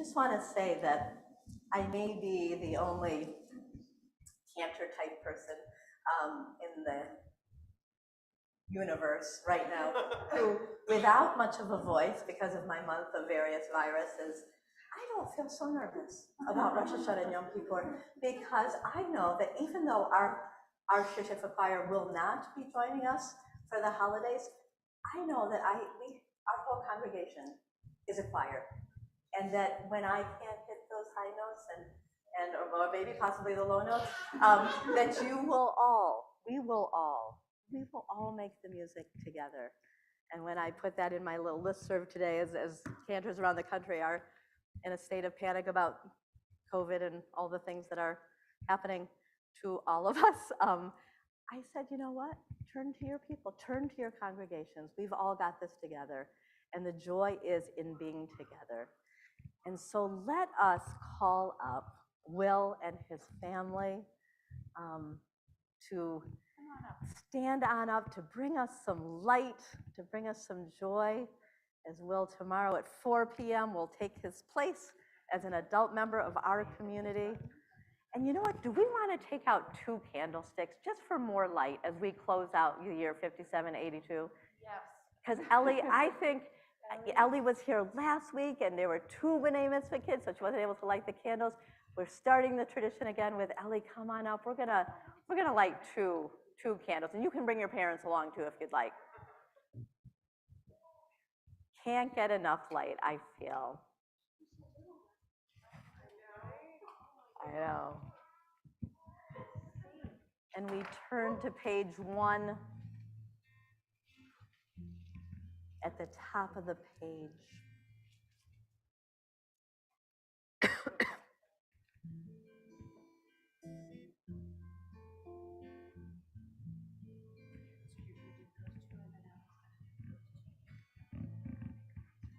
just want to say that I may be the only cantor type person in the universe right now who, without much of a voice because of my month of various viruses, I don't feel so nervous about Rosh Hashanah and Yom Kippur, because I know that even though our Shir Tikvah choir will not be joining us for the holidays, I know that our whole congregation is a choir, and that when I can't hit those high notes or maybe possibly the low notes, that we will all make the music together. And when I put that in my little listserv today, as cantors around the country are in a state of panic about COVID and all the things that are happening to all of us, I said, you know what? Turn to your people, turn to your congregations. We've all got this together, and the joy is in being together. And so let us call up Will and his family to stand on up, to bring us some light, to bring us some joy, as Will tomorrow at 4 p.m. will take his place as an adult member of our community. And you know what? Do we want to take out 2 candlesticks just for more light as we close out the year 5782? Yes. Because Ellie, I think Ellie was here last week and there were 2 B'nai Mitzvah kids, so she wasn't able to light the candles. We're starting the tradition again with Ellie. Come on up. We're gonna light two candles, and you can bring your parents along too if you'd like. Can't get enough light, I feel. I know. And we turn to page 1 at the top of the page.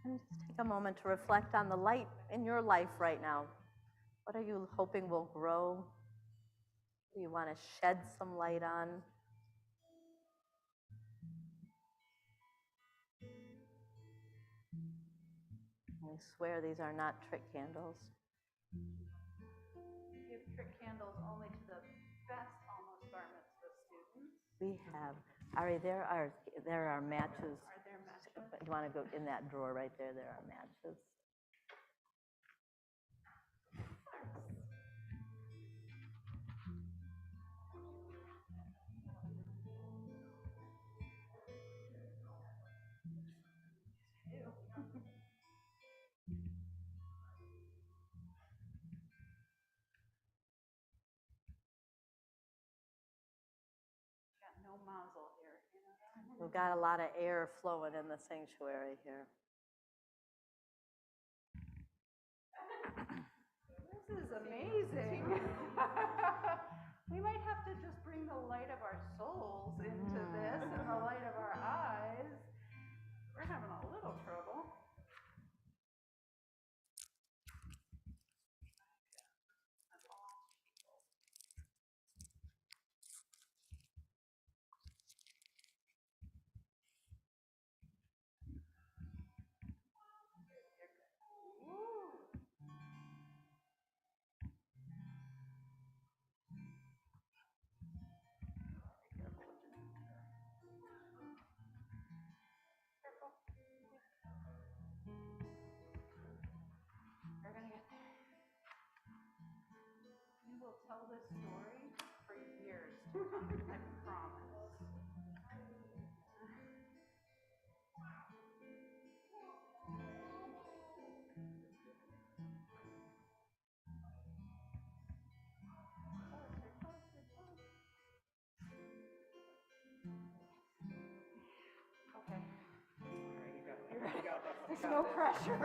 And just take a moment to reflect on the light in your life right now. What are you hoping will grow? Do you want to shed some light on? I swear these are not trick candles. We give trick candles only to the best almost bar mitzvah students. We have. Ari, there are matches. Are there matches? You want to go in that drawer right there? There are matches. No mazel here. You know that? We've got a lot of air flowing in the sanctuary here. This is amazing. We might have to just bring the light of our souls into this and the light of our eyes. We're having a little trouble. Tell this story for years to come, I promise. Okay. There you go. There's no pressure.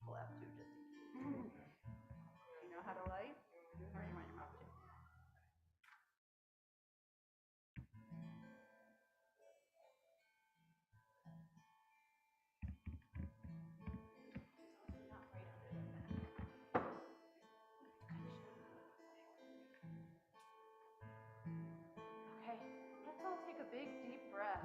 Pull out 2 just in case. You know how to light? Or you want your mouth to? Okay, let's all take a big deep breath.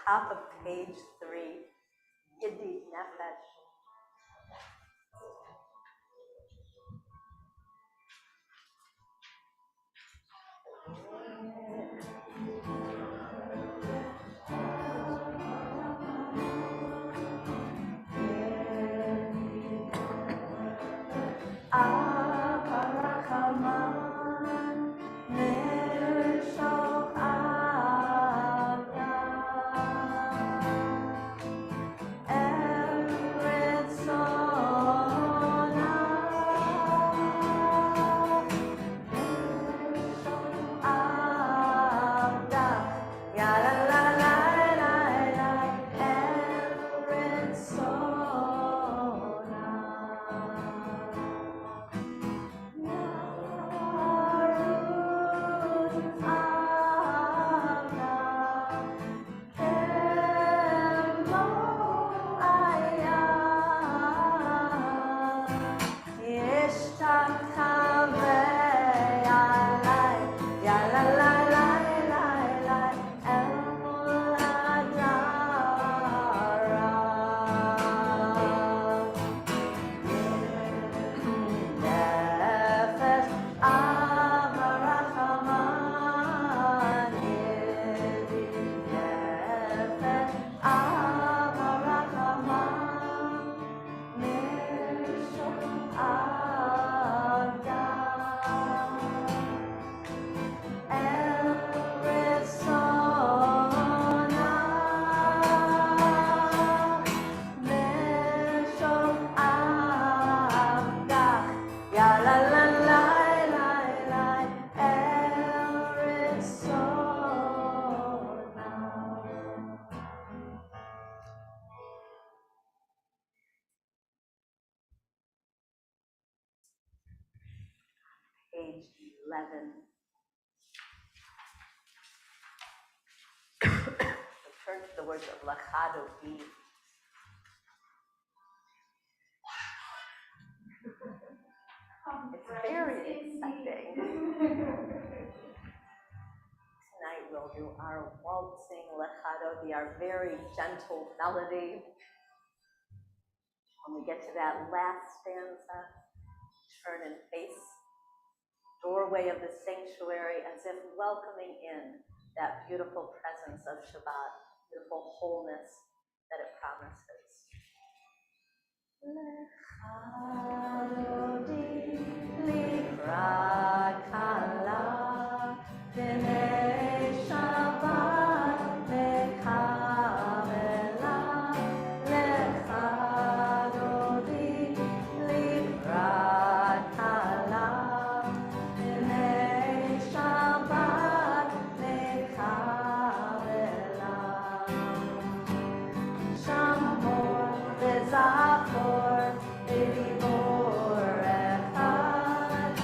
top of page 3, Yiddi Nefesh. Page 11. Turn to the words of Lachadodi. It's very exciting. Tonight we'll do our waltzing Lachadodi, our very gentle melody. When we get to that last stanza, turn and face doorway of the sanctuary as if welcoming in that beautiful presence of Shabbat, beautiful wholeness that it promises. Lechadodi likrat kala b'nei Shabbat mekavela. Lechadodi likrat kala b'nei Shabbat mekavela. Shamor v'zachor v'dibor echad.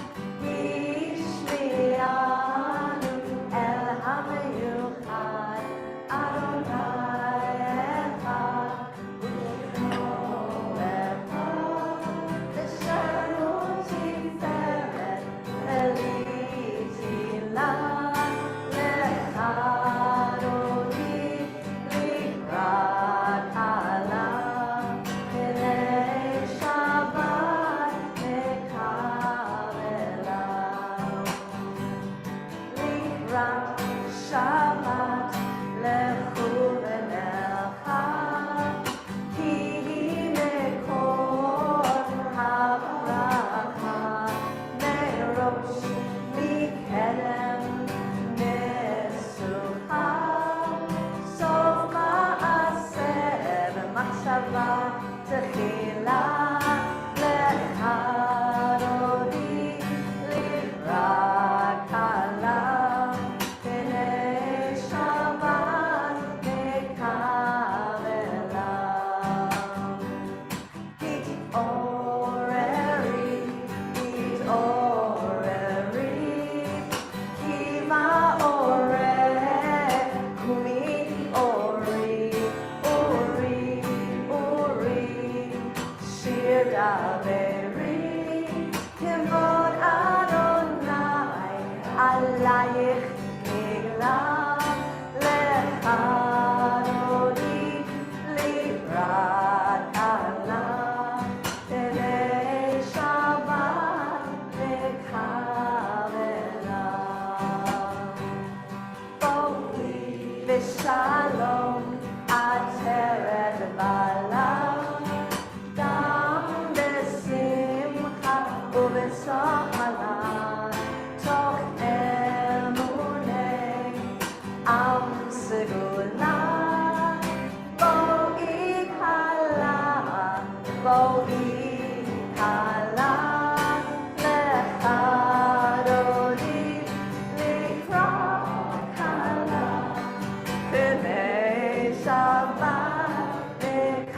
Shabbat V'Kamela.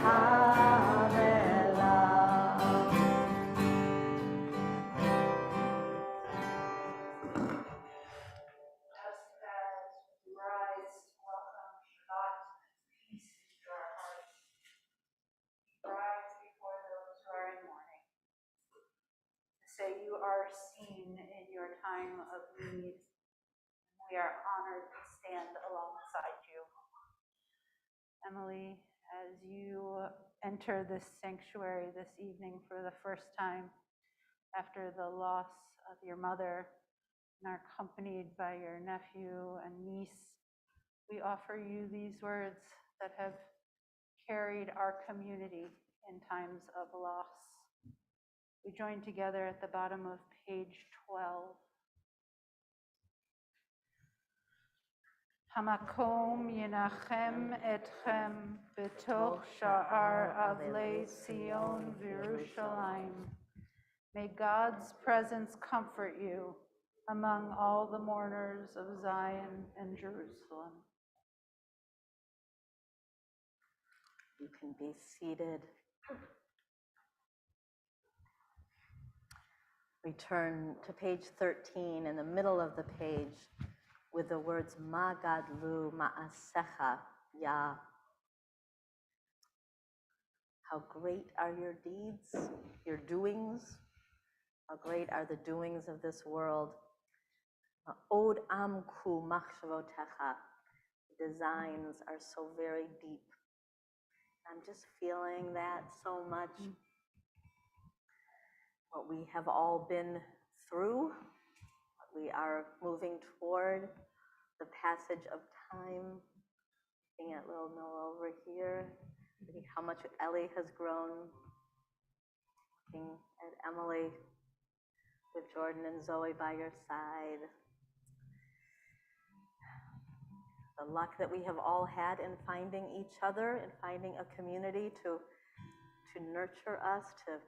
Just as we rise to welcome Shabbat and peace into our hearts, rise before those who are in mourning. Say you are seen in your time of need. We are honored to stand alongside you. Emily, as you enter this sanctuary this evening for the first time after the loss of your mother and are accompanied by your nephew and niece, we offer you these words that have carried our community in times of loss. We join together at the bottom of page 12. Hamakom Yenachem Etchem Betoch Sha'ar Avlei Sion V'Yerushalayim. May God's presence comfort you among all the mourners of Zion and Jerusalem. You can be seated. We turn to page 13 in the middle of the page with the words Ma Gadlu Ma'asecha Yah. How great are your deeds, your doings? How great are the doings of this world? Od Amku Machshavotecha. Designs are so very deep. I'm just feeling that so much. What we have all been through, what we are moving toward, the passage of time. Looking at little Noah over here, looking how much Ellie has grown. Looking at Emily with Jordan and Zoe by your side. The luck that we have all had in finding each other, in finding a community to nurture us, to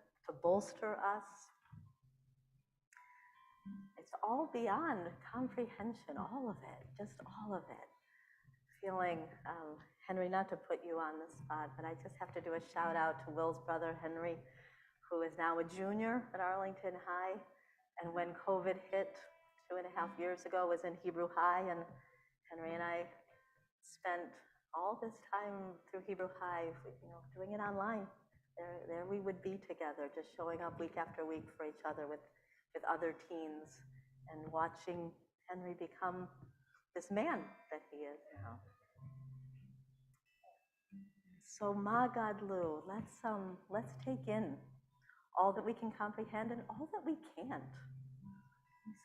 bolster us. It's all beyond comprehension, all of it, just all of it. Feeling, Henry, not to put you on the spot, but I just have to do a shout out to Will's brother, Henry, who is now a junior at Arlington High. And when COVID hit 2.5 years ago, was in Hebrew High, and Henry and I spent all this time through Hebrew High, doing it online. There we would be together, just showing up week after week for each other with other teens and watching Henry become this man that he is now. So Ma Gadlu, let's take in all that we can comprehend and all that we can't.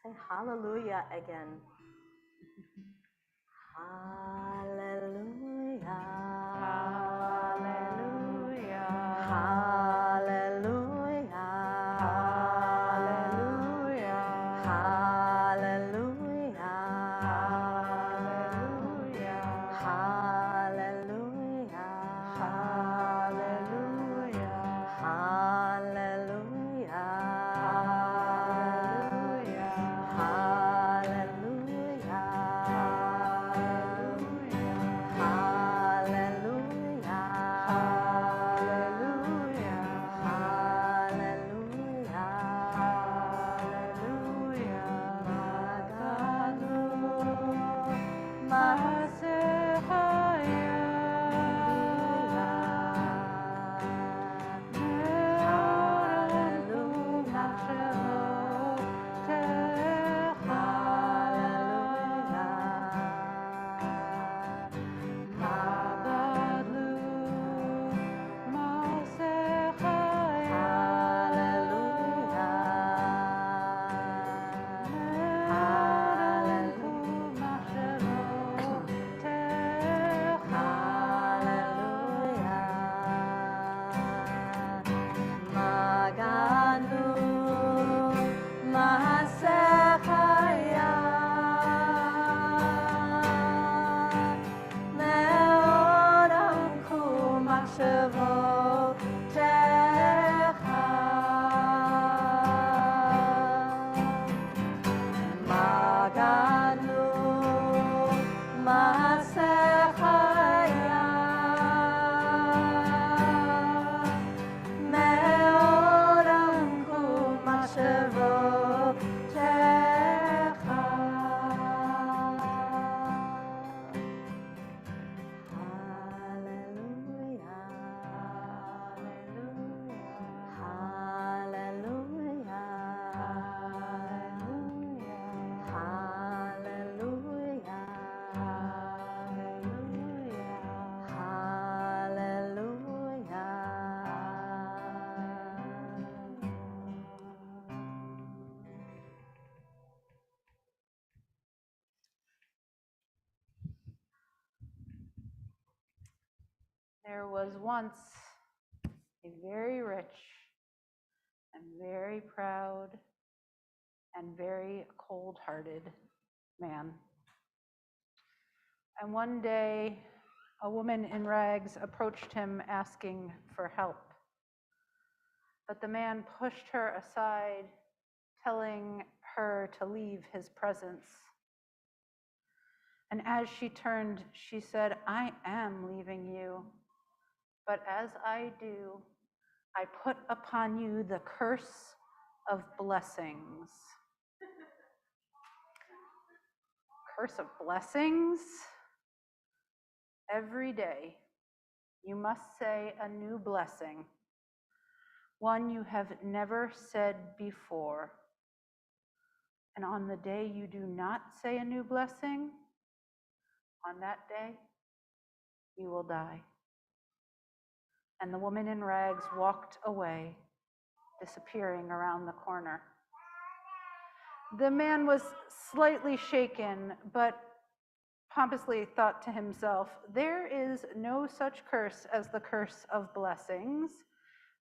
Say hallelujah again. Hallelujah. Hallelujah. Hallelujah. Hallelujah. Hallelujah. Hallelujah. Hallelujah. There was once a very rich and very proud and very cold-hearted man. And one day, a woman in rags approached him asking for help. But the man pushed her aside, telling her to leave his presence. And as she turned, she said, "I am leaving you, but as I do, I put upon you the curse of blessings." Curse of blessings? Every day, you must say a new blessing, one you have never said before. And on the day you do not say a new blessing, on that day, you will die. And the woman in rags walked away, disappearing around the corner. The man was slightly shaken, but pompously thought to himself, "There is no such curse as the curse of blessings,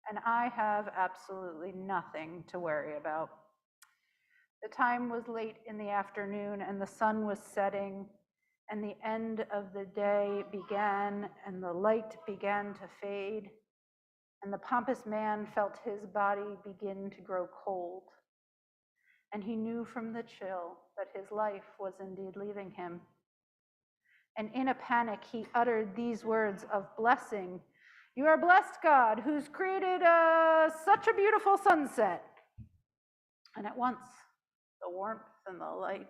and I have absolutely nothing to worry about." The time was late in the afternoon, and the sun was setting, and the end of the day began, and the light began to fade, and the pompous man felt his body begin to grow cold. And he knew from the chill that his life was indeed leaving him. And in a panic, he uttered these words of blessing: "You are blessed, God, who's created such a beautiful sunset." And at once, the warmth and the light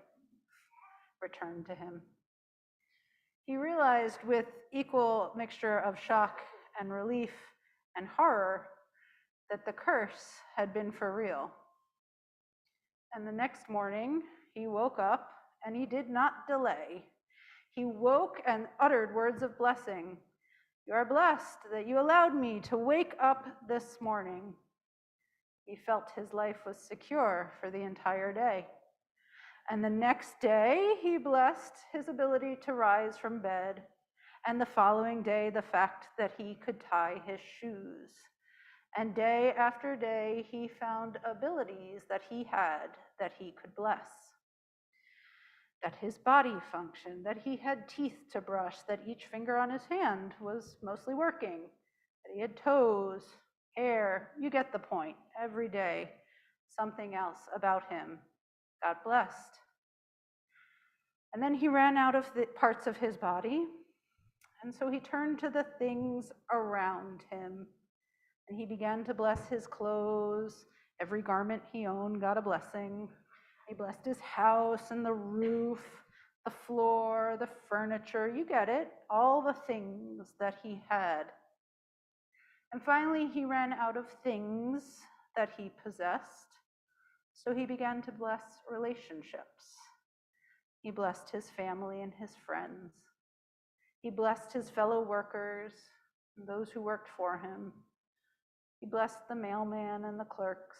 returned to him. He realized with equal mixture of shock and relief and horror that the curse had been for real. And the next morning, he woke up and he did not delay. He woke and uttered words of blessing. "You are blessed that you allowed me to wake up this morning." He felt his life was secure for the entire day. And the next day, he blessed his ability to rise from bed, and the following day, the fact that he could tie his shoes. And day after day, he found abilities that he had that he could bless. That his body functioned, that he had teeth to brush, that each finger on his hand was mostly working, that he had toes, hair, you get the point. Every day, something else about him got blessed. And then he ran out of the parts of his body, and so he turned to the things around him, and he began to bless his clothes. Every garment he owned got a blessing. He blessed his house and the roof, the floor, the furniture, you get it, all the things that he had. And finally, he ran out of things that he possessed, so he began to bless relationships. He blessed his family and his friends. He blessed his fellow workers and those who worked for him. He blessed the mailman and the clerks.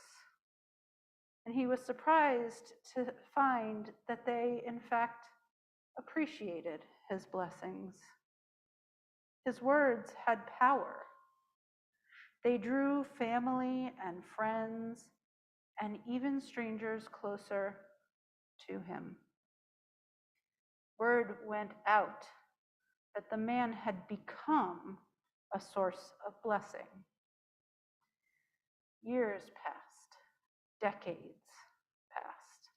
And he was surprised to find that they, in fact, appreciated his blessings. His words had power. They drew family and friends and even strangers closer to him. Word went out that the man had become a source of blessing. Years passed, decades passed.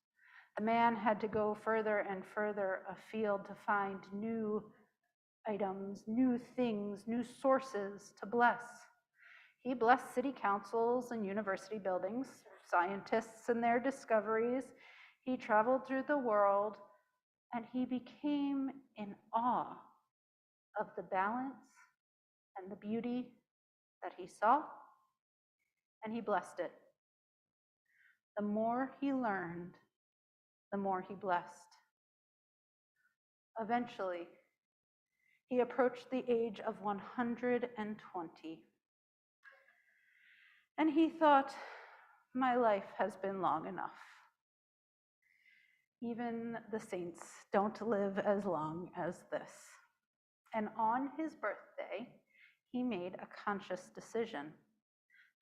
The man had to go further and further afield to find new items, new things, new sources to bless. He blessed city councils and university buildings, scientists and their discoveries. He traveled through the world, and he became in awe of the balance and the beauty that he saw, and he blessed it. The more he learned, the more he blessed. Eventually, he approached the age of 120. And he thought, my life has been long enough. Even the saints don't live as long as this. And on his birthday, he made a conscious decision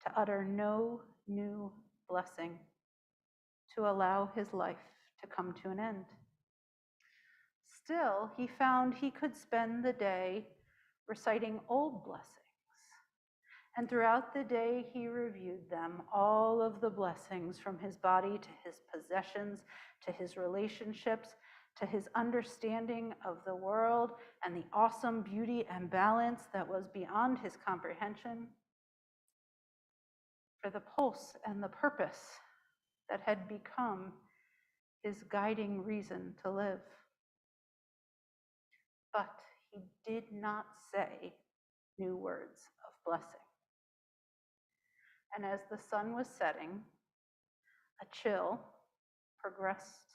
to utter no new blessing, to allow his life to come to an end. Still, he found he could spend the day reciting old blessings. And throughout the day, he reviewed them, all of the blessings from his body to his possessions, to his relationships, to his understanding of the world and the awesome beauty and balance that was beyond his comprehension, for the pulse and the purpose that had become his guiding reason to live. But he did not say new words of blessing. And as the sun was setting, a chill progressed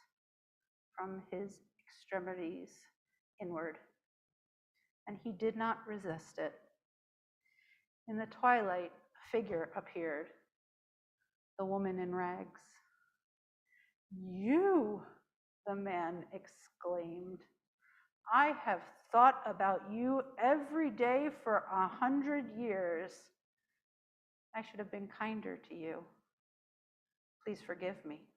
from his extremities inward, and he did not resist it. In the twilight, a figure appeared, the woman in rags. "You," the man exclaimed, "I have thought about you every day for 100 years. I should have been kinder to you. Please forgive me."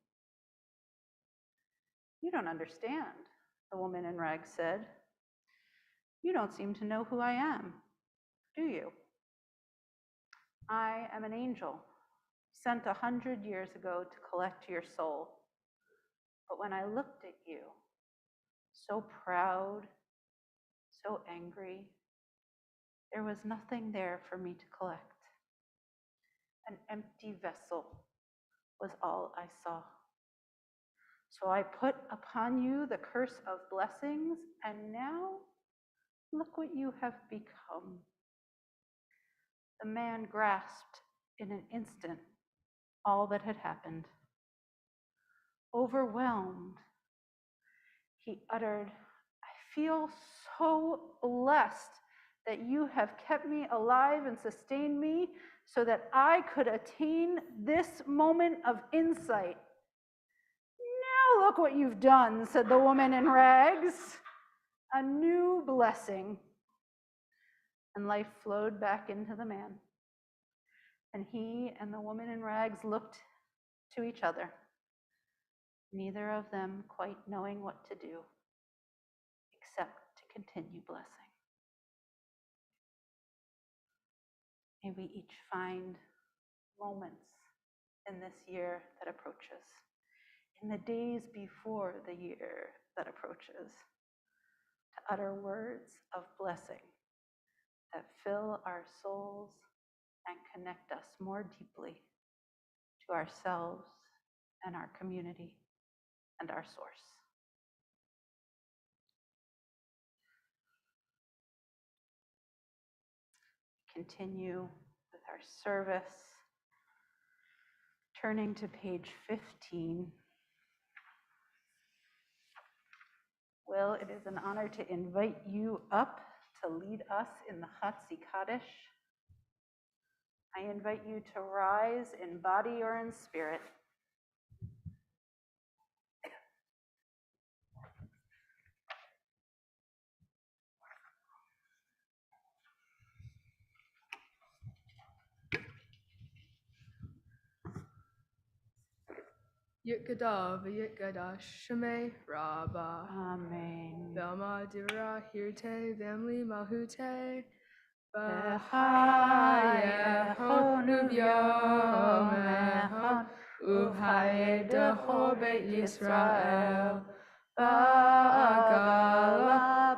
"You don't understand," the woman in rags said. "You don't seem to know who I am, do you? I am an angel sent 100 years ago to collect your soul. But when I looked at you, so proud, so angry, there was nothing there for me to collect. An empty vessel was all I saw. So I put upon you the curse of blessings, and now look what you have become." The man grasped in an instant all that had happened. Overwhelmed, he uttered, "I feel so blessed that you have kept me alive and sustained me so that I could attain this moment of insight." "Now look what you've done," said the woman in rags. A new blessing. And life flowed back into the man. And he and the woman in rags looked to each other, neither of them quite knowing what to do except to continue blessing. May we each find moments in this year that approaches, in the days before the year that approaches, to utter words of blessing that fill our souls and connect us more deeply to ourselves and our community and our source. Continue with our service, turning to page 15. Will, it is an honor to invite you up to lead us in the Chatzi Kaddish. I invite you to rise in body or in spirit. Yitkadav, Yitkadash, Shemay, Rabba. Amen. Velma Divra, Hirte, Vemli, Malhute. B'chaya Bahaya, Yomehon, Uvhaye Deho Beit Yisrael. Ba'agala,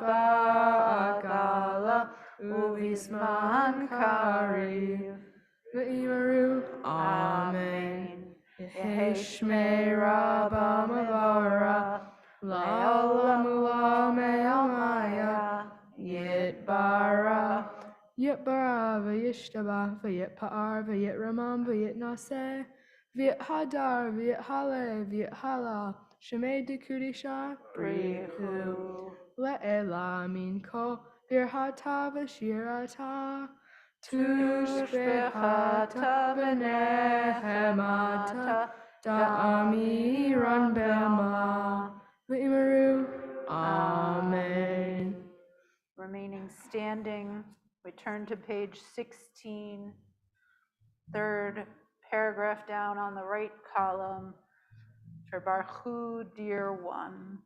Ba'agala, Uvisman Kariv. Ve'imaru, Amen. Yeheshmei Rabba Mavara, La'olamula Me'almaya, Yitbara, Yitbara v'yishtaba, v'yitpa'ar, v'yitramam, v'yitnaseh, v'yithadar, v'yithale, v'yithala, Shemei Dekudisha, Brihu, Le'ela Minko, Virhata v'shirata, Tushbehata v'nehemata, Da'amiran be'ama, v'imaru, Amen. Remaining standing We turn to page 16, third paragraph down on the right column for Baruch Hu, dear one.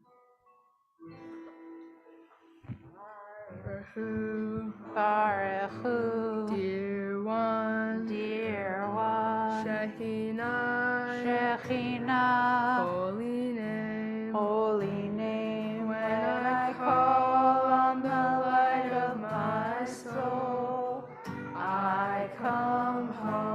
Baruch Hu, dear one, dear one. Shekhinah, Shekhinah, holy name, holy name. When I call on the light of my soul, I come home.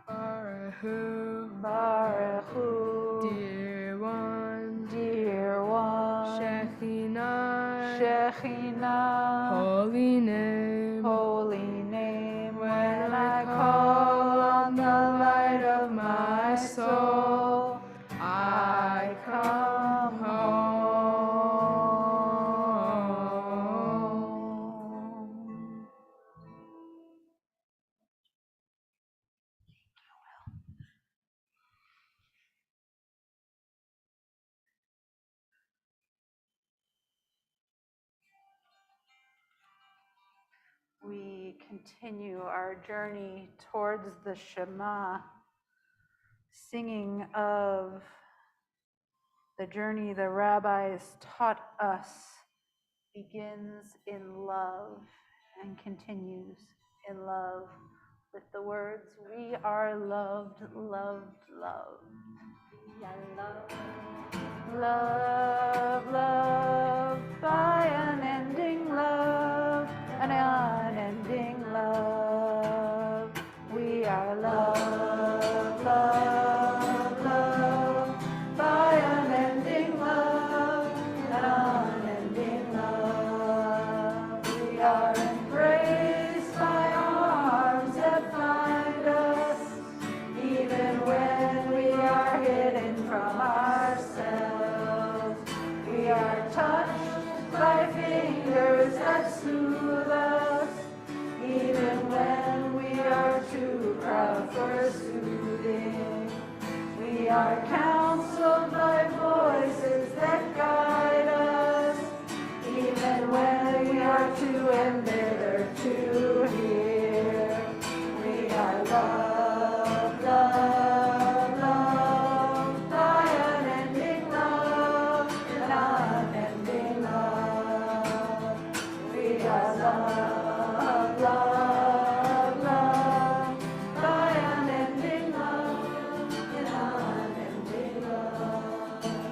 Baruch Hu, Baruch Hu, dear one, dear one. Shekhinah, Shekhinah, holy name, holy name. When I call on the light of my soul, I come home. We continue our journey towards the Shema, singing of the journey the rabbis taught us begins in love and continues in love with the words, we are loved, loved, loved. We are loved. Love, love, by unending love, an unending love. We are loved, love, love, by unending love, an unending love. We are embraced by arms that find us, even when we are hidden from ourselves. We are touched by fingers that soothe us, even when we are too proud for soothing. We are counseled by voices that guide us, even when we are too embittered to hear. We are loved, loved, loved by unending love, an unending love. We are loved, loved, loved by unending love, an unending love.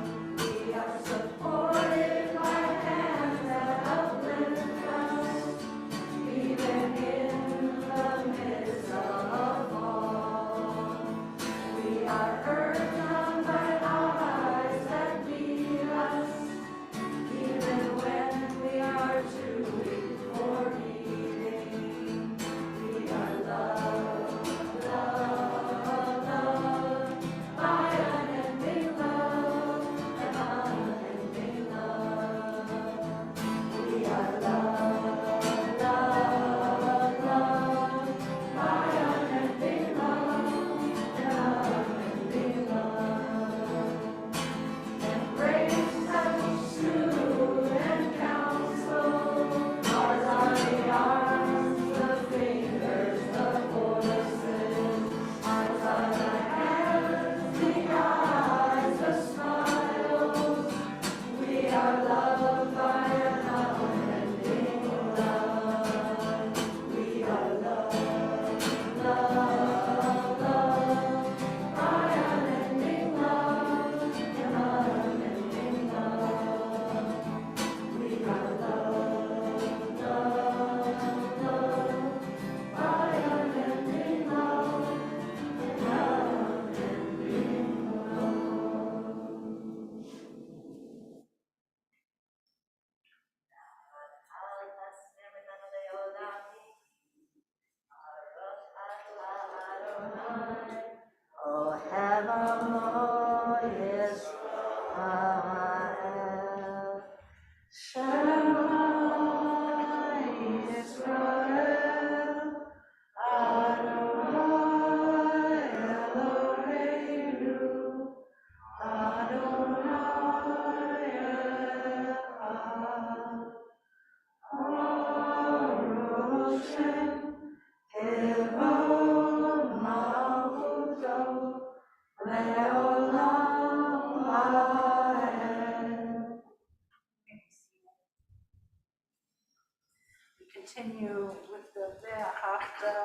Continue with the ve'ahavta,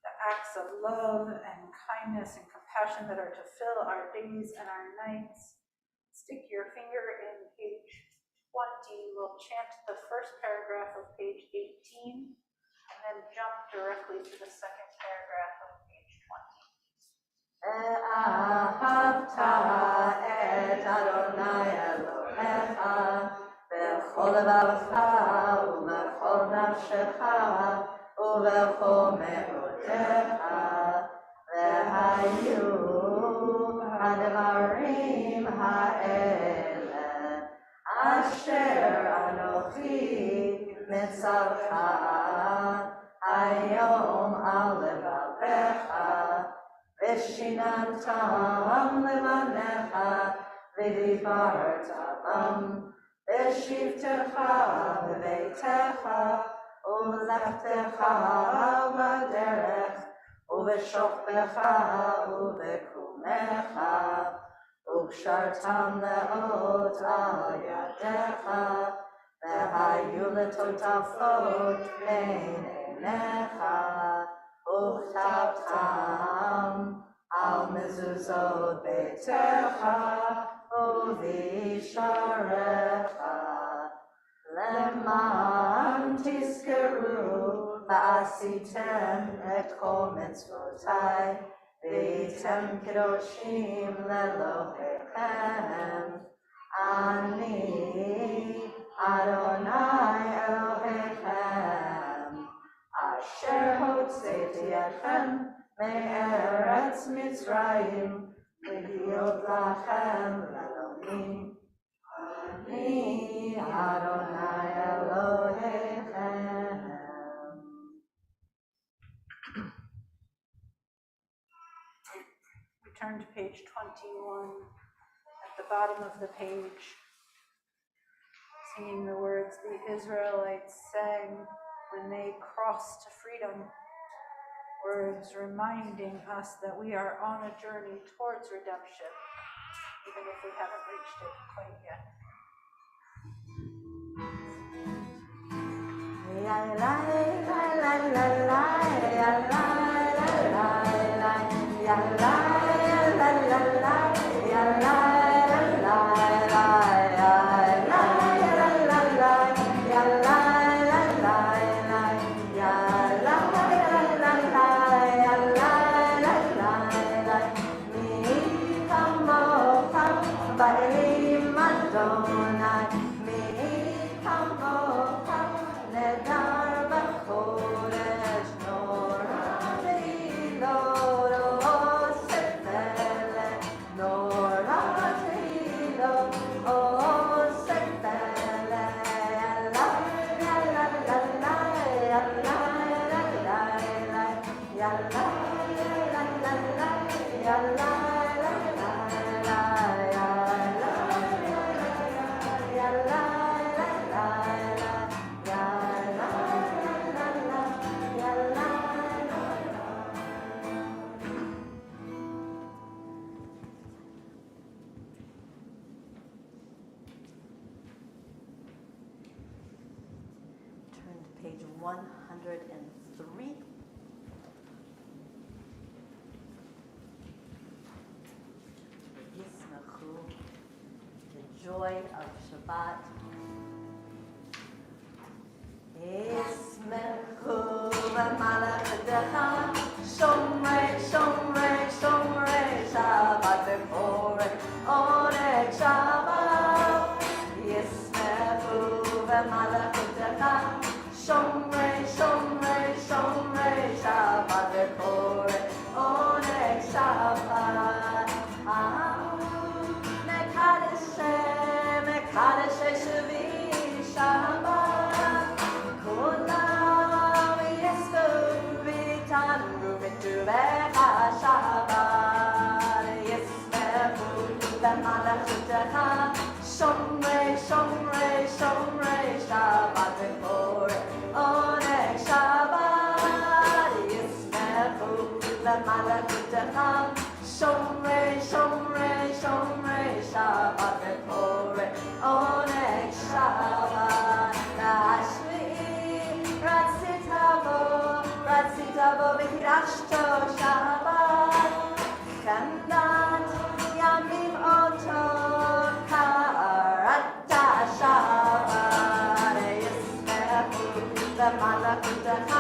the acts of love and kindness and compassion that are to fill our days and our nights. Stick your finger in page 20. We'll chant the first paragraph of page 18 and then jump directly to the second paragraph of page 20. Ve'ahavta et Adonai Elohecha b'chol levavecha u'b'chol nafshecha u'b'chol me'odecha ve'hayu ha'devarim ha'ele asher anochi mitzavcha hayom al levavecha v'shinantam levanecha v'dibarta bam v'shivtecha v'beitecha u'lechtecha b'derech u'v'shokbecha u'v'kumecha u'kshartam le'ot al yadecha v'hayu letotafot bein einecha u'chtabtam al mezuzot beitecha u'visharecha leman tizkeru v'asitem et kol mitzvotai v'eitem kedoshim lelohechem ani Adonai Elohechem asher hotzeti etchem me'eretz Mitzrayim v'hiyot lachem Elohim ani Adonai Elohechem. We turn to page 21 at the bottom of the page, singing the words the Israelites sang when they crossed to freedom. Words reminding us that we are on a journey towards redemption, even if we haven't reached it quite yet. Page 103. Yismachu, the joy of Shabbat. Yismachu v'malachdecha, shomrei, shomrei, shomrei, Shabbat v'korei, orei Shabbat. Yismachu v'malachdecha, Shomrei, shomrei, shomrei, Shabbat v'korei, orei Shabbat. Mekadeshei, mekadeshei shvi Shabbat. Kulam yisku v'tanu v'tuvecha Shabbat. Yismechu v'malachitecha, shomrei, shomrei, shomrei, במלכותך, שומרי, שומרי, שומרי שבת וקורא עונג שבת. להשליט רצית בו וקידשתו שבת, קנת ימים אותו קראת שבת. ישמחו במלכותך,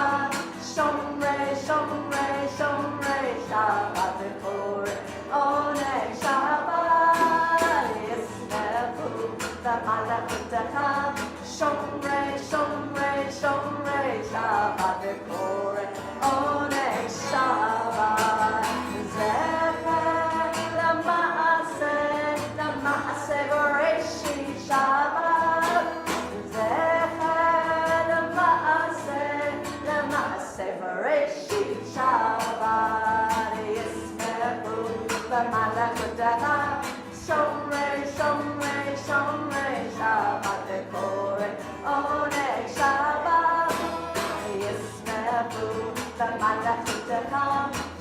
שומרי, שומרי, שומרי שבת וקורא עונג שבת. ישמחו במלכותך, שומרי, שומרי, שומרי שבת וקורא עונג שבת. זכר למעשה בראשית שבת, זכר למעשה בראשית שבת. ישמחו במלכותך, שומרי, שומרי, שומרי שבת וקורא עונג שבת. ישמחו במלכותך,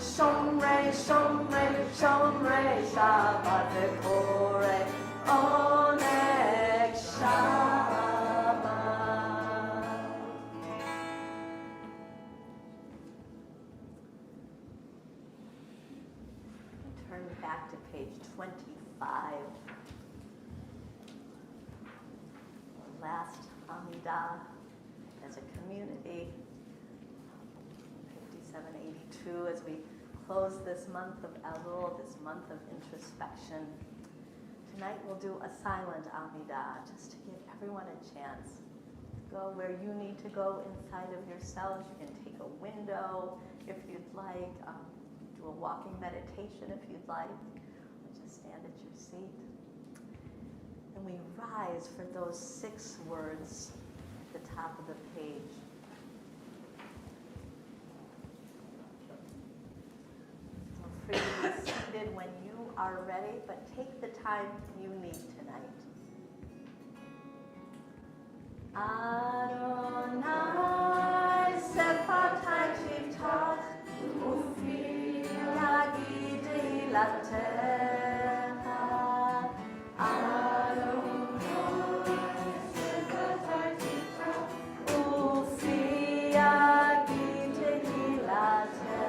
שומרי, שומרי, שומרי שבת וקורא עונג שבת. Turn back to page 25. Last Amidah as a community, 5782, as we close this month of Elul, this month of introspection. Tonight we'll do a silent Amidah, just to give everyone a chance to go where you need to go inside of yourselves. You can take a window if you'd like, do a walking meditation if you'd like, or just stand at your seat. And we rise for those 6 words at the top of the page. Feel free to be seated when you are ready, but take the time you need tonight. Adonai sefatai tivtach ufi yagid ilatecha. Adonai sefatai tivtach ufi yagid ilatecha.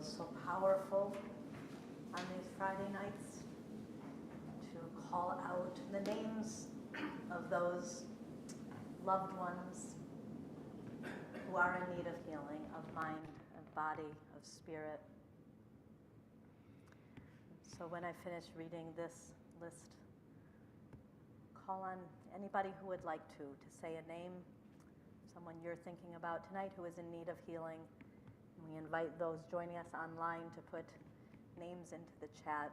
feels so powerful on these Friday nights to call out the names of those loved ones who are in need of healing, of mind, of body, of spirit. So when I finish reading this list, call on anybody who would like to say a name, someone you're thinking about tonight who is in need of healing. And we invite those joining us online to put names into the chat.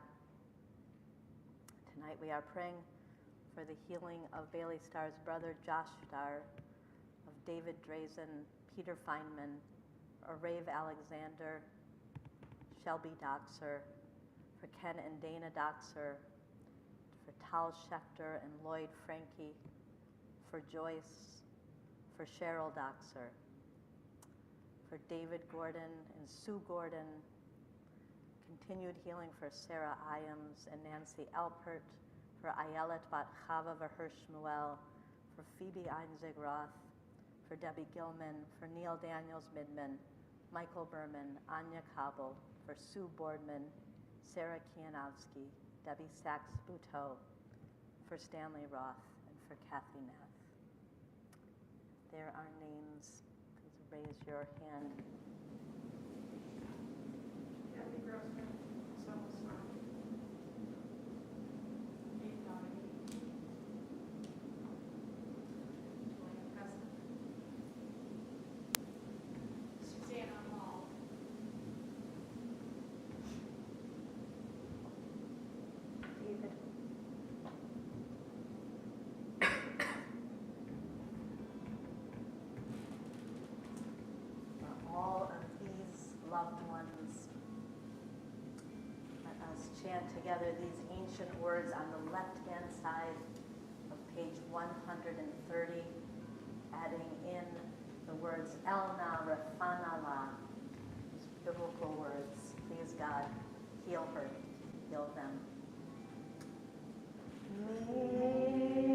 Tonight we are praying for the healing of Bailey Starr's brother Josh Starr, of David Drazen, Peter Feynman, Rave Alexander, Shelby Doxer, for Ken and Dana Doxer, for Tal Schechter and Lloyd Frankie, for Joyce, for Cheryl Doxer, for David Gordon and Sue Gordon, continued healing for Sarah Iams and Nancy Alpert, for Ayelet Bat Chava Verher Shmuel, for Phoebe Einzig Roth, for Debbie Gilman, for Neil Daniels Midman, Michael Berman, Anya Kabel, for Sue Boardman, Sarah Kianowski, Debbie Sachs-Buteau, for Stanley Roth, and for Kathy Nath. There are names. Please raise your hand. Kathy Grossman, so sorry. Kate Donoghue. Julian Preston. Susanna Hall. David. For all of these loved ones, let us chant together these ancient words on the left-hand side of page 130, adding in the words Elna Rafanala, these biblical words. Please, God, heal her, heal them.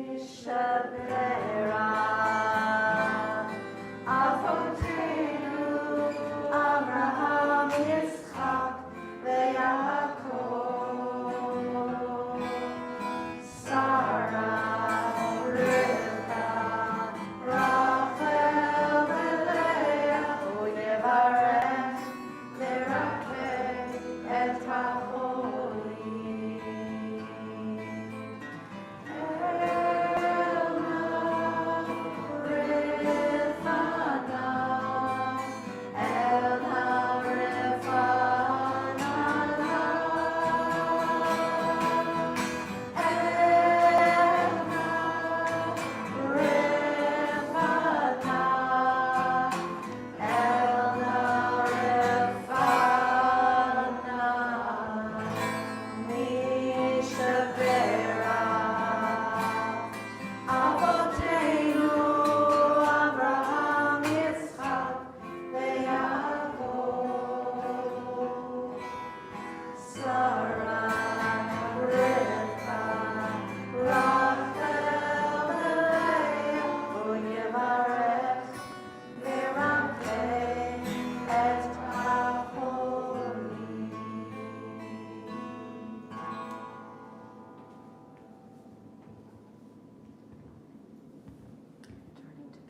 Mishabera Avotenu Abraham Yitzchak veYaakov Sarah Rivka Rachel veLeah Uyevarech Merakeh et HaCholim.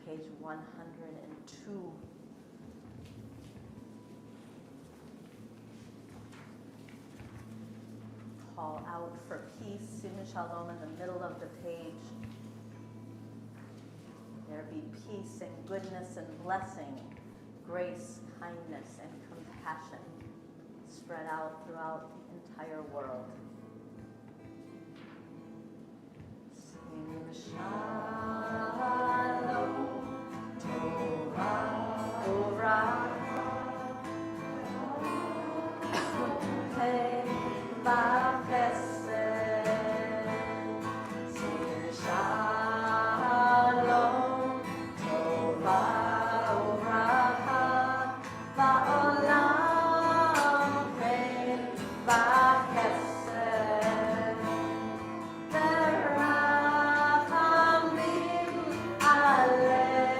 Page 102. Call out for peace, Sim Shalom, in the middle of the page. There be peace and goodness and blessing, grace, kindness, and compassion spread out throughout the entire world. Sim Shalom, Tova, Uvracha, V'chesed, Sim Shalom, Tova, Uvracha, Va'olam Chen, V'chesed, Ve'rachamim aleinu,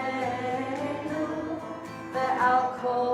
ve'al kol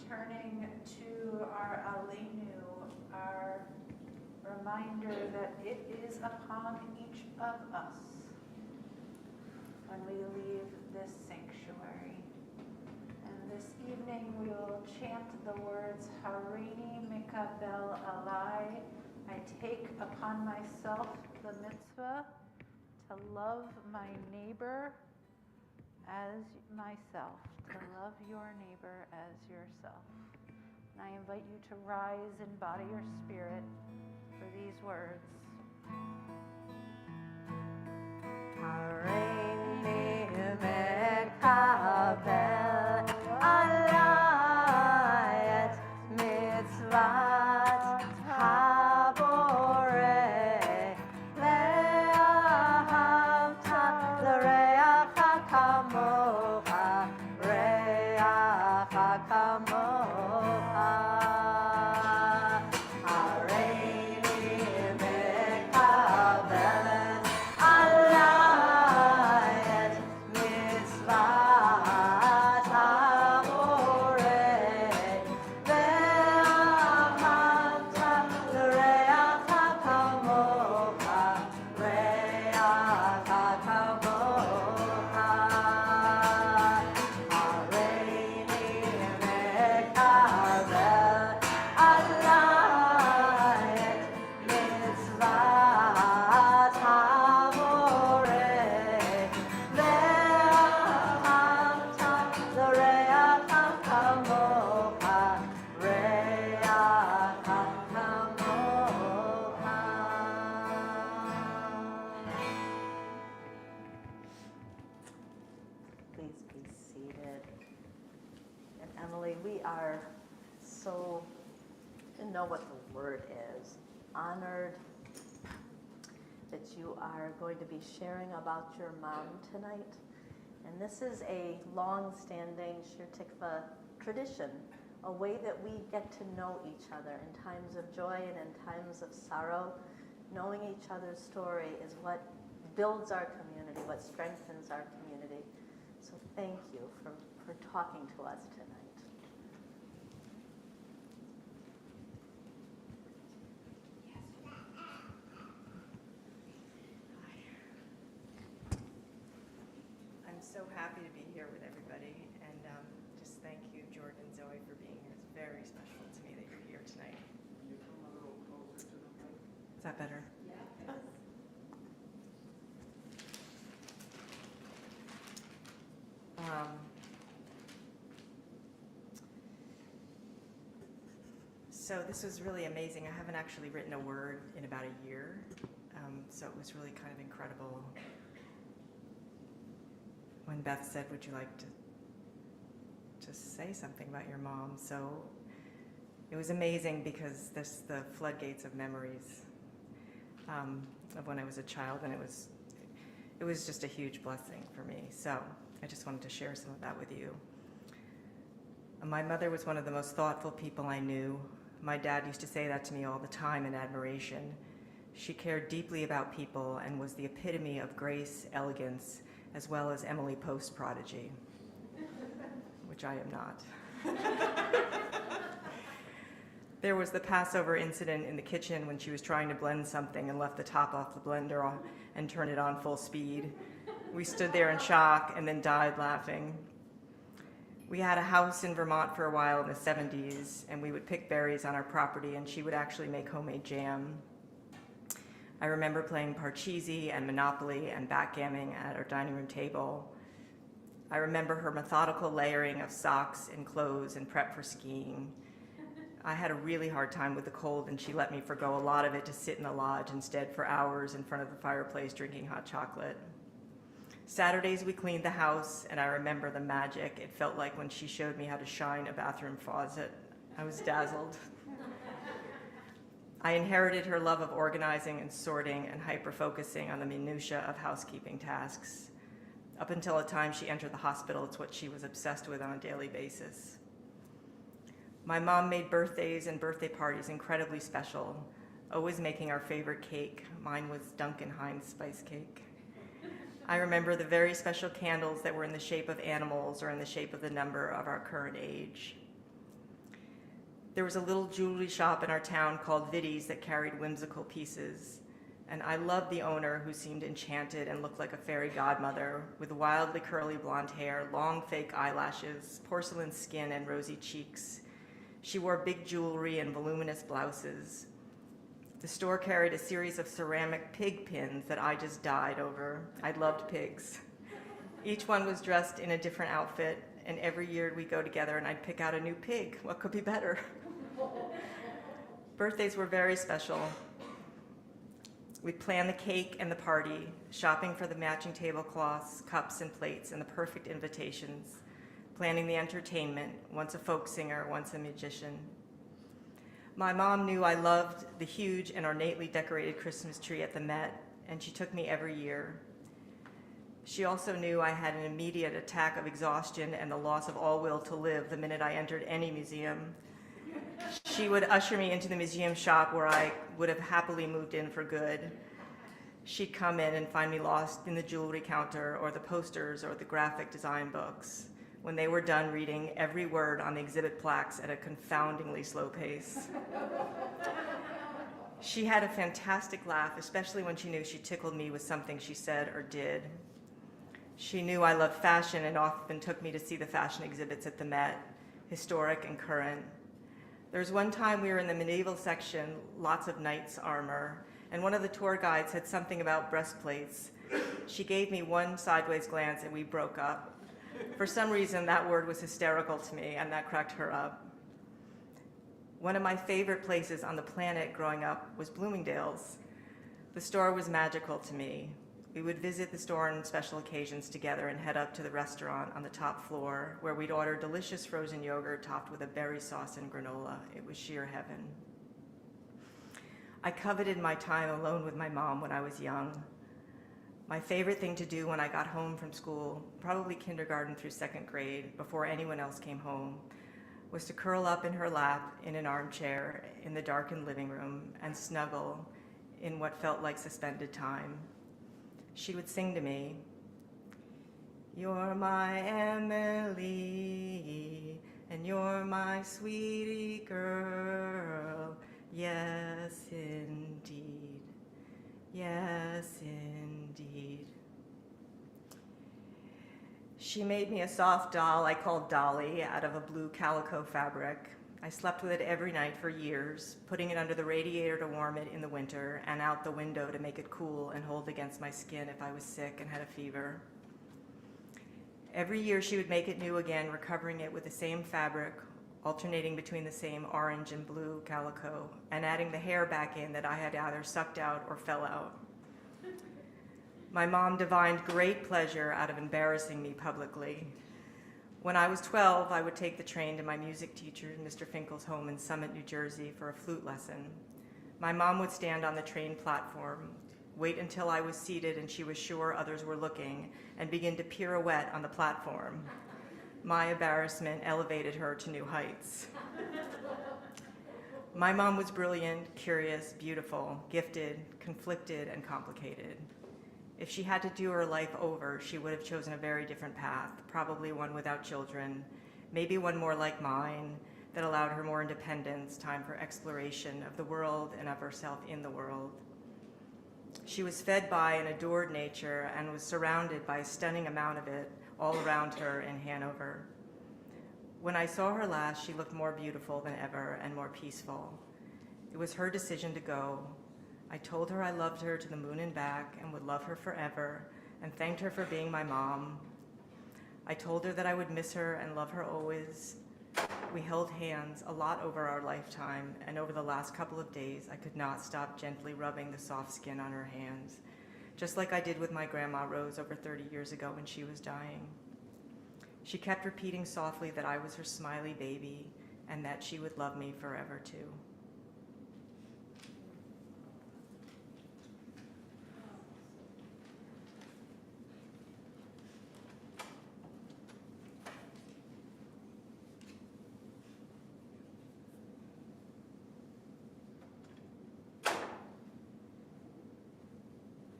Turning to our Aleinu, our reminder that it is upon each of us when we leave this sanctuary. And this evening we will chant the words Hareini Mikabel Alai. I take upon myself the mitzvah to love my neighbor as myself, to love your neighbor as yourself. And I invite you to rise in body or spirit for these words. Hareini mekabel alai et mitzvat haboreh ve'ahavta l'reacha kamocha reacha kamocha. Hareini mekabel alai et mitzvat haboreh ve'ahavta l'reacha kamocha reacha kamocha. Hareini mekabel alai et mitzvat haboreh ve'ahavta l'reacha kamocha reacha kamocha. Please be seated. And Emily, we are so, to know what the word is, honored that you are going to be sharing about your mom tonight. And this is a long-standing Shir Tikvah tradition, a way that we get to know each other in times of joy and in times of sorrow. Knowing each other's story is what builds our community, what strengthens our community. So thank you for talking to us tonight. I'm so happy to be here with everybody, and just thank you, Jordan and Zoe, for being here. It's very special to me that you're here tonight. Can you come a little closer to the mic? Is that better? So this was really amazing. I haven't actually written a word in about a year, so it was really kind of incredible. When Beth said, "Would you like to just say something about your mom?" So it was amazing because there's the floodgates of memories of when I was a child, and it was just a huge blessing for me. So I just wanted to share some of that with you. My mother was one of the most thoughtful people I knew. My dad used to say that to me all the time in admiration. She cared deeply about people and was the epitome of grace, elegance, as well as Emily Post prodigy, which I am not. There was the Passover incident in the kitchen when she was trying to blend something and left the top off the blender and turned it on full speed. We stood there in shock and then died laughing. We had a house in Vermont for a while in the 70s, and we would pick berries on our property, and she would actually make homemade jam. I remember playing Parcheesi and Monopoly and backgammon at our dining room table. I remember her methodical layering of socks and clothes and prep for skiing. I had a really hard time with the cold, and she let me forgo a lot of it to sit in the lodge instead for hours in front of the fireplace drinking hot chocolate. Saturdays we cleaned the house, and I remember the magic it felt like when she showed me how to shine a bathroom faucet. I was dazzled. I inherited her love of organizing and sorting and hyper-focusing on the minutiae of housekeeping tasks. Up until the time she entered the hospital, it's what she was obsessed with on a daily basis. My mom made birthdays and birthday parties incredibly special, always making our favorite cake. Mine was Duncan Hines spice cake. I remember the very special candles that were in the shape of animals or in the shape of the number of our current age. There was a little jewelry shop in our town called Viddy's that carried whimsical pieces, and I loved the owner, who seemed enchanted and looked like a fairy godmother with wildly curly blonde hair, long fake eyelashes, porcelain skin, and rosy cheeks. She wore big jewelry and voluminous blouses. The store carried a series of ceramic pig pins that I just died over. I loved pigs. Each one was dressed in a different outfit, and every year we'd go together and I'd pick out a new pig. What could be better? Birthdays were very special. We'd plan the cake and the party, shopping for the matching tablecloths, cups and plates, and the perfect invitations, planning the entertainment, once a folk singer, once a magician. My mom knew I loved the huge and ornately decorated Christmas tree at the Met, and she took me every year. She also knew I had an immediate attack of exhaustion and the loss of all will to live the minute I entered any museum. She would usher me into the museum shop where I would have happily moved in for good. She'd come in and find me lost in the jewelry counter or the posters or the graphic design books when they were done reading every word on the exhibit plaques at a confoundingly slow pace. She had a fantastic laugh, especially when she knew she tickled me with something she said or did. She knew I loved fashion and often took me to see the fashion exhibits at the Met, historic and current. There was one time we were in the medieval section, lots of knights' armor, and one of the tour guides said something about breastplates. She gave me one sideways glance and we broke up. For some reason, that word was hysterical to me, and that cracked her up. One of my favorite places on the planet growing up was Bloomingdale's. The store was magical to me. We would visit the store on special occasions together and head up to the restaurant on the top floor, where we'd order delicious frozen yogurt topped with a berry sauce and granola. It was sheer heaven. I coveted my time alone with my mom when I was young. My favorite thing to do when I got home from school, probably kindergarten through second grade, before anyone else came home, was to curl up in her lap in an armchair in the darkened living room and snuggle in what felt like suspended time. She would sing to me, "You're my Emily, and you're my sweetie girl. Yes, indeed. Yes, indeed." She made me a soft doll I called Dolly out of a blue calico fabric. I slept with it every night for years, putting it under the radiator to warm it in the winter and out the window to make it cool and hold against my skin if I was sick and had a fever. Every year she would make it new again, recovering it with the same fabric, alternating between the same orange and blue calico, and adding the hair back in that I had either sucked out or fell out. My mom divined great pleasure out of embarrassing me publicly. When I was 12, I would take the train to my music teacher, Mr. Finkel's home in Summit, New Jersey, for a flute lesson. My mom would stand on the train platform, wait until I was seated and she was sure others were looking, and begin to pirouette on the platform. My embarrassment elevated her to new heights. My mom was brilliant, curious, beautiful, gifted, conflicted, and complicated. If she had to do her life over, she would have chosen a very different path, probably one without children, maybe one more like mine, that allowed her more independence, time for exploration of the world and of herself in the world. She was fed by and adored nature and was surrounded by a stunning amount of it all around her in Hanover. When I saw her last, she looked more beautiful than ever and more peaceful. It was her decision to go. I told her I loved her to the moon and back and would love her forever, and thanked her for being my mom. I told her that I would miss her and love her always. We held hands a lot over our lifetime, and over the last couple of days, I could not stop gently rubbing the soft skin on her hands, just like I did with my grandma Rose over 30 years ago when she was dying. She kept repeating softly that I was her smiley baby and that she would love me forever too.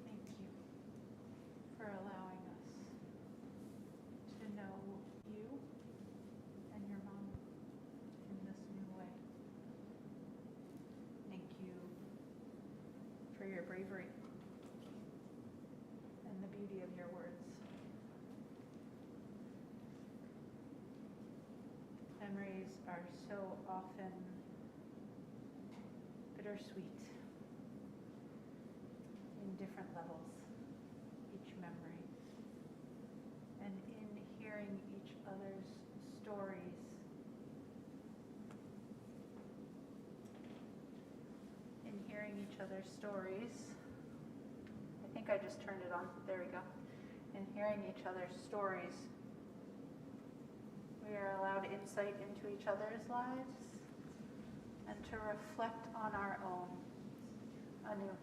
Thank you for allowing us to know you and your mom in this new way. Thank you for your bravery and the beauty of your words. Memories are so often bittersweet in different levels, each memory. And in hearing each other's stories, I think I just turned it on. There we go. In hearing each other's stories, we are allowed insight into each other's lives and to reflect on our own anew.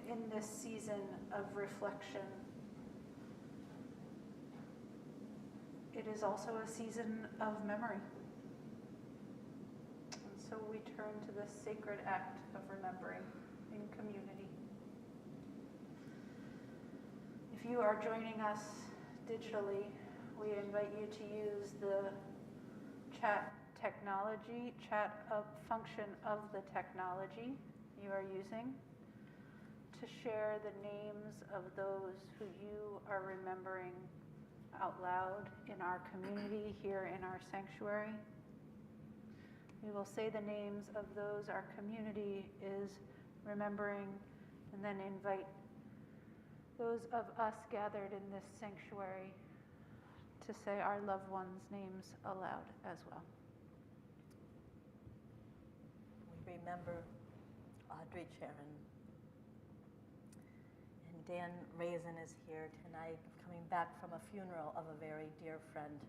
In this season of reflection, it is also a season of memory. And so we turn to the sacred act of remembering in community. If you are joining us digitally, we invite you to use the chat function of the technology you are using to share the names of those who you are remembering out loud in our community here in our sanctuary. We will say the names of those our community is remembering and then invite those of us gathered in this sanctuary to say our loved ones' names aloud as well. We remember Audrey Charon. And Dan Raisin is here tonight, coming back from a funeral of a very dear friend,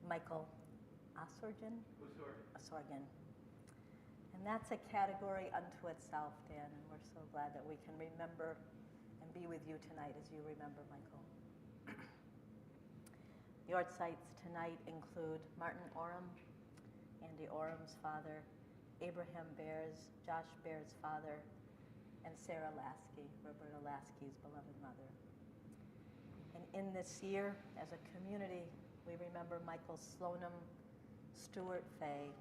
Michael Osorgen. And that's a category unto itself, Dan, and we're so glad that we can remember and be with you tonight as you remember Michael. Your sites tonight include Martin Oram, Andy Oram's father, Abraham Bears, Josh Bears' father, and Sarah Lasky, Roberta Lasky's beloved mother. And in this year, as a community, we remember Michael Slonim, Stuart Fay,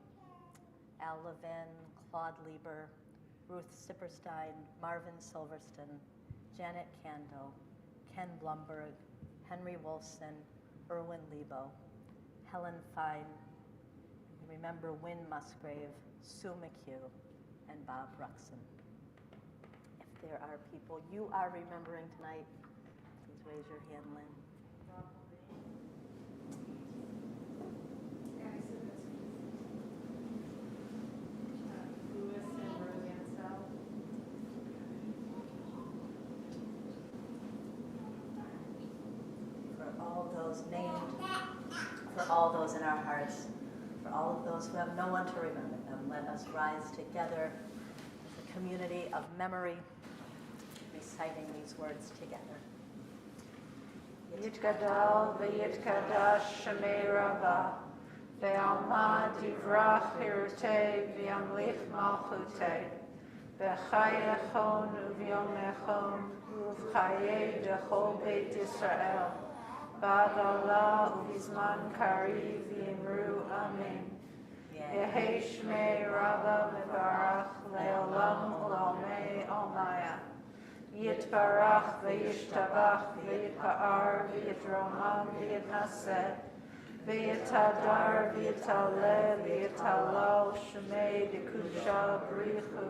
Al Levin, Claude Lieber, Ruth Sipperstein, Marvin Silverston, Janet Kando, Ken Blumberg, Henry Wolfson, Erwin Lebo, Helen Fine. We remember Wynne Musgrave, Sue McHugh, and Bob Ruxon. If there are people you are remembering tonight, please raise your hand, Lynn. For all those named, for all those in our hearts, for all of those who have no one to remember them, let us rise together as a community of memory, reciting these words together. Yitkadal v'yitkadash Shemei Rabbah Ve'alma divrach hirutei v'yamlich malchutei. V'chayechon u'vyomechon u'v'chayei dechol Beit Yisrael. Ba'ad Allah u'vizman kari v'yimru amen. Yehi shmei Rabba mevarach le'olam u'lamei almaya. Yitbarach v'yishtabach v'yitpa'ar v'yitromam v'yitnaseh. V'yitadar v'yitaleh v'yitalal shmei dekusha b'richu.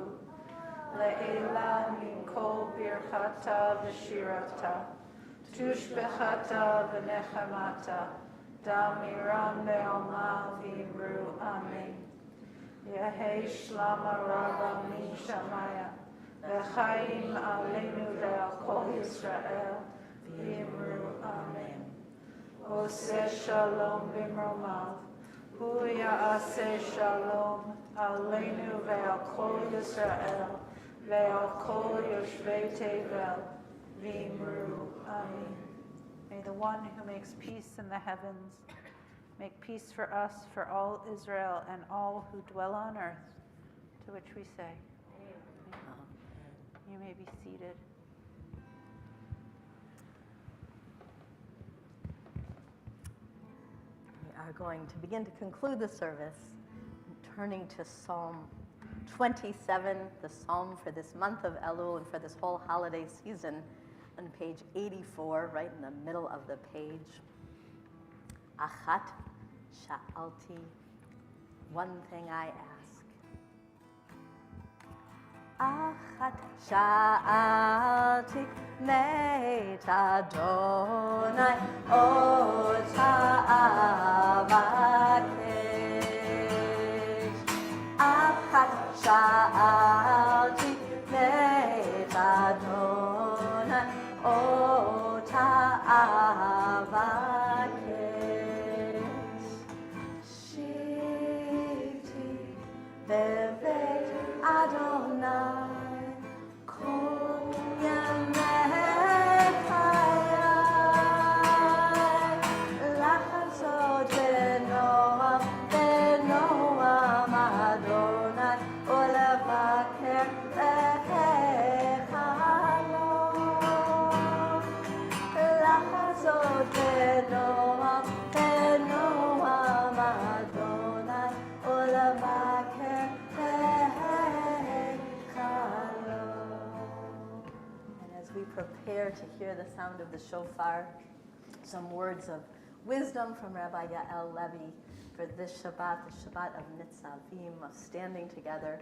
Le'ela min kol birchata v'shirata. Tushbechata v'nechemata. Damiram be'alma v'imru amen. Yehi shlama Rabba min shamaya. V'chaim aleinu ve'al kol Yisrael v'imru amen. Oseh shalom b'mromav, hu ya'aseh shalom aleinu ve'al kol Yisrael ve'al kol yoshvei tevel v'imru amen. May the one who makes peace in the heavens make peace for us, for all Israel, and all who dwell on earth, to which we say, Amen. You may be seated. We are going to begin to conclude the service, turning to Psalm 27, the psalm for this month of Elul and for this whole holiday season, on page 84, right in the middle of the page. Achat sha'alti, one thing I ask. Achat sha'alti meit Adonai ota avakesh. Achat sha'alti meit Adonai ota avakesh. Shivti beveit Adonai kol yamei chayai. Lachazot benoam benoam Adonai ulevaker behechalom. Lachazot benoam benoam Adonai ulevaker behechalom. And as we prepare to hear the sound of the shofar, some words of wisdom from Rabbi Yael Levi for this Shabbat, the Shabbat of Nitzavim, of standing together.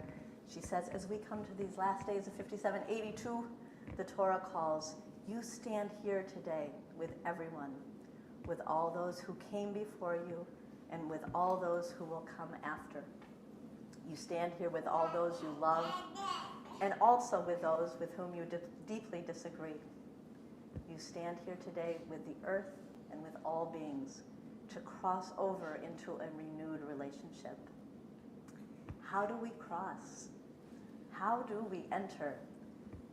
She says, as we come to these last days of 5782, the Torah calls, you stand here today with everyone, with all those who came before you and with all those who will come after. You stand here with all those you love and also with those with whom you deeply disagree. You stand here today with the earth and with all beings to cross over into a renewed relationship. How do we cross? How do we enter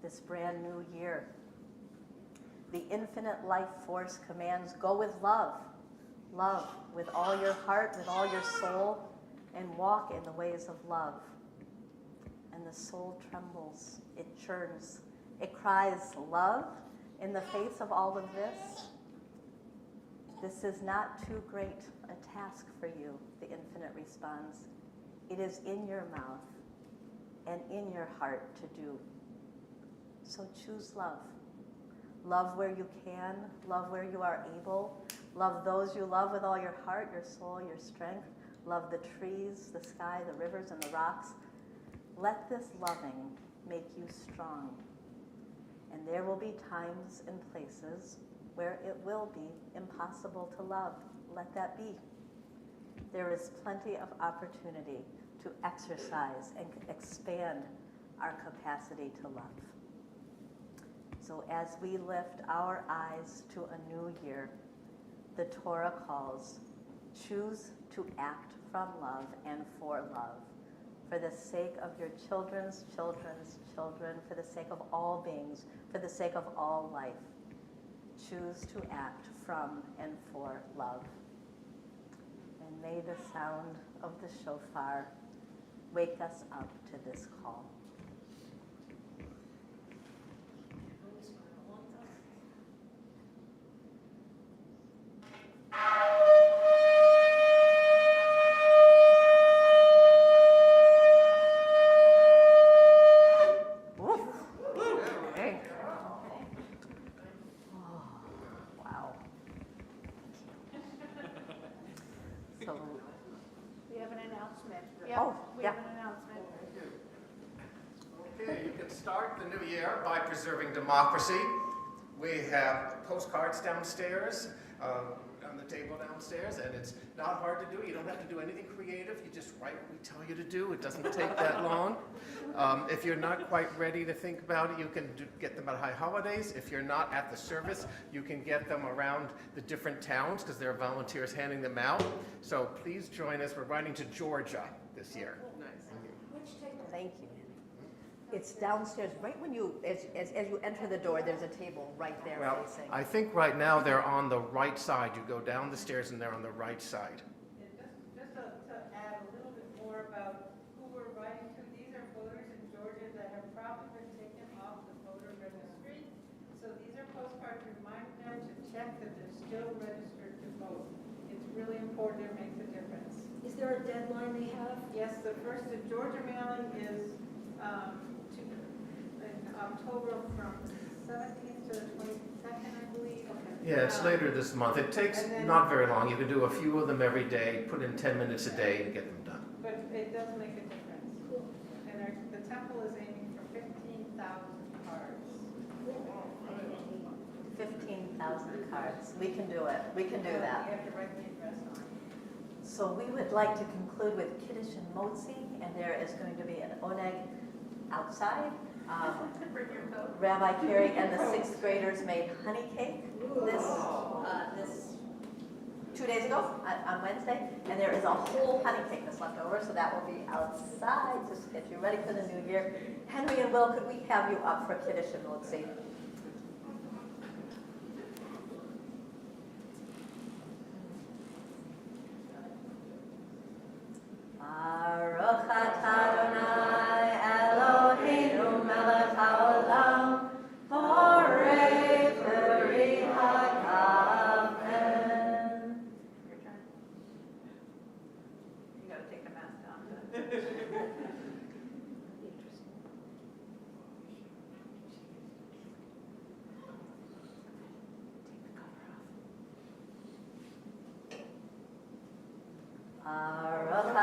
this brand new year? The infinite life force commands, go with love. Love with all your heart, with all your soul, and walk in the ways of love. And the soul trembles, it churns, it cries, love, in the face of all of this. This is not too great a task for you, the infinite responds. It is in your mouth and in your heart to do. So choose love. Love where you can, love where you are able, love those you love with all your heart, your soul, your strength. Love the trees, the sky, the rivers, and the rocks. Let this loving make you strong. And there will be times and places where it will be impossible to love. Let that be. There is plenty of opportunity to exercise and expand our capacity to love. So as we lift our eyes to a new year, the Torah calls, choose to act from love and for love, for the sake of your children's children's children, for the sake of all beings, for the sake of all life. Choose to act from and for love. And And may the sound of the shofar wake us up to this call. Okay. Wow. So, We have an announcement. Oh, We yeah. have an announcement. Okay, you can start the new year by preserving democracy. We have postcards downstairs, on the table downstairs, and it's not hard to do. You don't have to do anything creative. You just write what we tell you to do. It doesn't take that long. If you're not quite ready to think about it, you can get them at high holidays. If you're not at the service, you can get them around the different towns because there are volunteers handing them out. So please join us. We're riding to Georgia this year. thank you. It's downstairs, right when you, as you enter the door, there's a table right there Well, facing. I think right now they're on the right side. You go down the stairs and they're on the right side. Just to add a little bit more about who we're writing to, these are voters in Georgia that have probably been taken off the voter registry. So these are postcards reminding them to check that they're still registered to vote. It's really important. It makes a difference. Is there a deadline they have? Yes, the Georgia mailing is in October from 17th to the 22nd, I believe. Yeah, it's later this month. It takes And then- not very long. You can do a few of them every day, put in 10 minutes a day and get them done. But it does make a difference. Cool. And the temple is aiming for 15,000 cards. 15,000 cards. We can do it. We can do You that. have to write the address on it. So we would like to conclude with Kiddush and Motzi, and there is going to be an oneg outside. Bring your coat. Rabbi Cari and the sixth graders made honey cake this 2 days ago on Wednesday, and there is a whole honey cake that's left over, so that will be outside just to get you ready for the new year. Henry and Will, could we have you up for Kiddush and Motzi? Baruch atah Adonai Eloheinu melech haolam, borei peri hagafen. Your turn. You gotta take the mask down. Baruch